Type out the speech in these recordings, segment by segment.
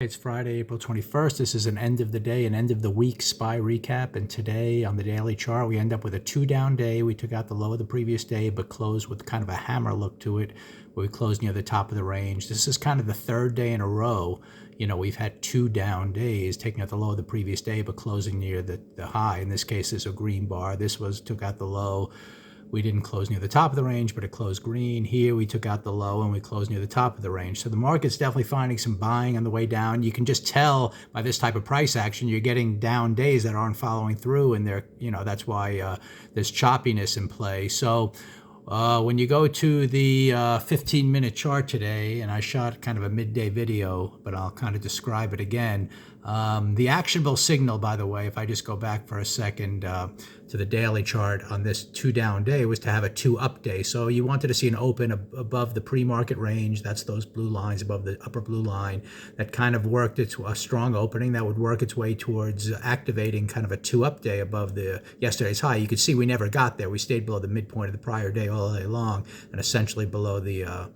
It's Friday, April 21st. This is an end of the day, an end of the week SPY recap. And today on the daily chart, we end up with a two down day. We took out the low of the previous day, but closed with kind of a hammer look to it, where we closed near the top of the range. This is kind of the third day in a row. We've had two down days, taking out the low of the previous day, but closing near the high. In this case, there's a green bar. Took out the low. We didn't close near the top of the range, but it closed green. Here we took out the low and we closed near the top of the range. So the market's definitely finding some buying on the way down. You can just tell by this type of price action, you're getting down days that aren't following through, and that's why there's choppiness in play. So when you go to the 15-minute chart today, and I shot kind of a midday video, but I'll kind of describe it again. The actionable signal, by the way, if I just go back for a second to the daily chart on this two down day, was to have a two up day. So you wanted to see an open above the pre-market range. That's those blue lines above the upper blue line. That kind of worked a strong opening that would work its way towards activating kind of a two up day above the yesterday's high. You could see we never got there. We stayed below the midpoint of the prior day all day long, and essentially below the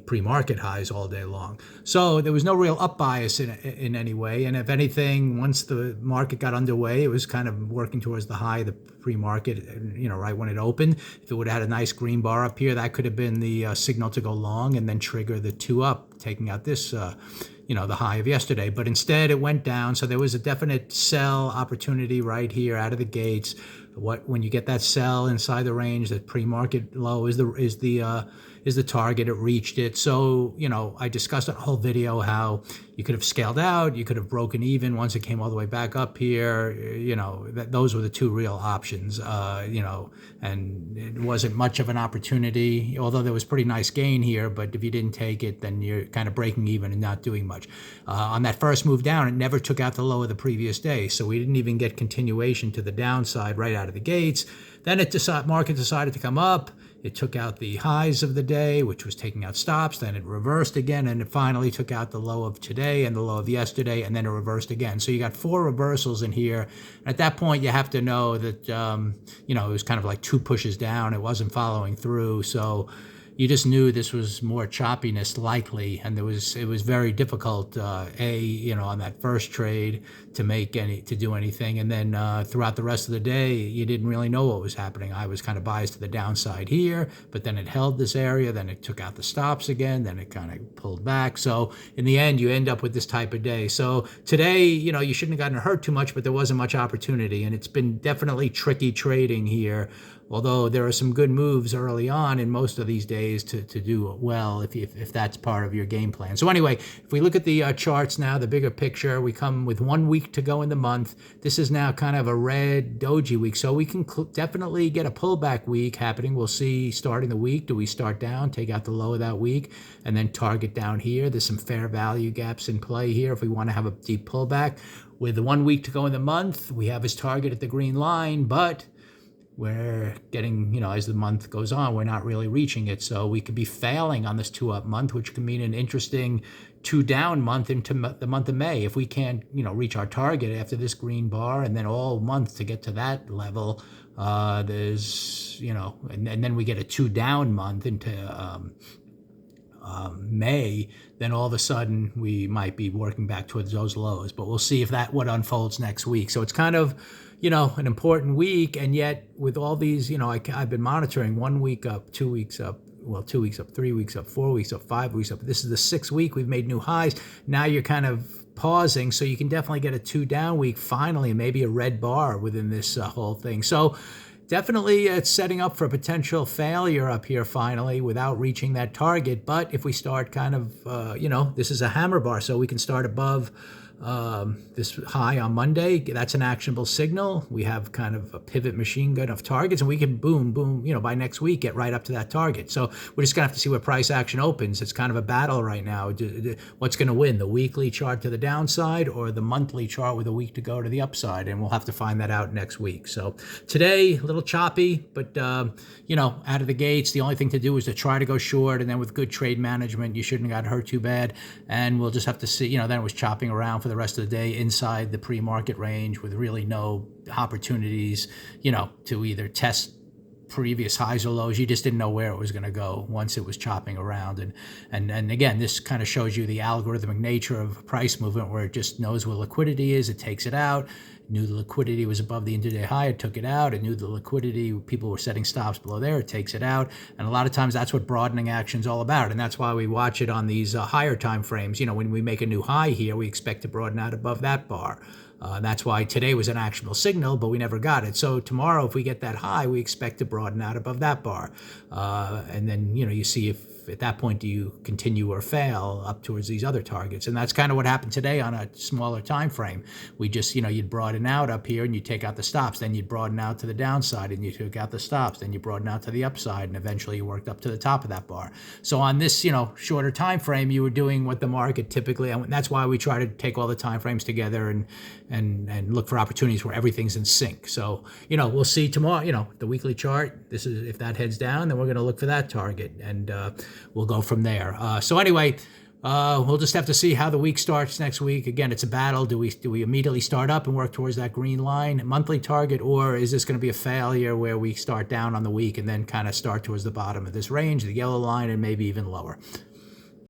pre-market highs all day long. So there was no real up bias in any way. And if anything, once the market got underway, it was kind of working towards the high of the pre-market, right when it opened. If it would have had a nice green bar up here, that could have been the signal to go long and then trigger the two up, taking out this the high of yesterday. But instead it went down. So there was a definite sell opportunity right here out of the gates. When you get that sell inside the range, that pre-market low is the target. It reached it. So, I discussed in a whole video how you could have scaled out, you could have broken even once it came all the way back up here. Those were the two real options, and it wasn't much of an opportunity, although there was pretty nice gain here. But if you didn't take it, then you're kind of breaking even and not doing much. On that first move down, it never took out the low of the previous day. So we didn't even get continuation to the downside right out of the gates. Then market decided to come up. It took out the highs of the day, which was taking out stops. Then it reversed again, and it finally took out the low of today and the low of yesterday, and then it reversed again. So you got four reversals in here. And at that point, you have to know that, it was kind of like two pushes down. It wasn't following through. So you just knew this was more choppiness likely, and it was very difficult. On that first trade to do anything, and then throughout the rest of the day, you didn't really know what was happening. I was kind of biased to the downside here, but then it held this area, then it took out the stops again, then it kind of pulled back. So in the end, you end up with this type of day. So today, you shouldn't have gotten hurt too much, but there wasn't much opportunity, and it's been definitely tricky trading here. Although there are some good moves early on in most of these days to do well if that's part of your game plan. So anyway, if we look at the charts now, the bigger picture, we come with 1 week to go in the month. This is now kind of a red doji week, so we can definitely get a pullback week happening. We'll see starting the week. Do we start down, take out the low of that week, and then target down here? There's some fair value gaps in play here if we want to have a deep pullback. With the 1 week to go in the month, we have his target at the green line, but we're getting, as the month goes on, we're not really reaching it. So we could be failing on this two up month, which could mean an interesting two down month into the month of May. If we can't, reach our target after this green bar and then all month to get to that level, there's, and then we get a two down month into May, then all of a sudden we might be working back towards those lows. But we'll see what unfolds next week. So it's kind of, an important week. And yet with all these, I've been monitoring 1 week up, 2 weeks up, 2 weeks up, 3 weeks up, 4 weeks up, 5 weeks up. This is the 6th week. We've made new highs. Now you're kind of pausing. So you can definitely get a two down week finally, and maybe a red bar within this whole thing. So definitely it's setting up for a potential failure up here finally without reaching that target. But if we start kind of, this is a hammer bar, so we can start above this high on Monday. That's an actionable signal. We have kind of a pivot machine gun of targets, and we can boom, by next week get right up to that target. So we're just gonna have to see where price action opens. It's kind of a battle right now. What's gonna win, the weekly chart to the downside or the monthly chart with a week to go to the upside? And we'll have to find that out next week. So today, a little choppy, but out of the gates, the only thing to do is to try to go short, and then with good trade management, you shouldn't have got hurt too bad. And we'll just have to see, then it was chopping around for the rest of the day inside the pre-market range with really no opportunities, to either test previous highs or lows. You just didn't know where it was going to go once it was chopping around. And again, this kind of shows you the algorithmic nature of price movement, where it just knows where liquidity is, it takes it out. Knew the liquidity was above the intraday high, it took it out. It knew the liquidity, people were setting stops below there, it takes it out. And a lot of times that's what broadening action is all about. And that's why we watch it on these higher time frames. When we make a new high here, we expect to broaden out above that bar. That's why today was an actionable signal, but we never got it. So tomorrow, if we get that high, we expect to broaden out above that bar. And then, you see if at that point do you continue or fail up towards these other targets. And that's kind of what happened today on a smaller time frame. We just, you'd broaden out up here and you take out the stops. Then you'd broaden out to the downside and you took out the stops. Then you broaden out to the upside and eventually you worked up to the top of that bar. So on this, shorter time frame, you were doing what the market typically, and that's why we try to take all the time frames together and look for opportunities where everything's in sync. So, we'll see tomorrow, the weekly chart. This is, if that heads down, then we're going to look for that target and we'll go from there. So anyway, we'll just have to see how the week starts next week. Again, it's a battle. Do we immediately start up and work towards that green line monthly target, or is this going to be a failure where we start down on the week and then kind of start towards the bottom of this range, the yellow line, and maybe even lower?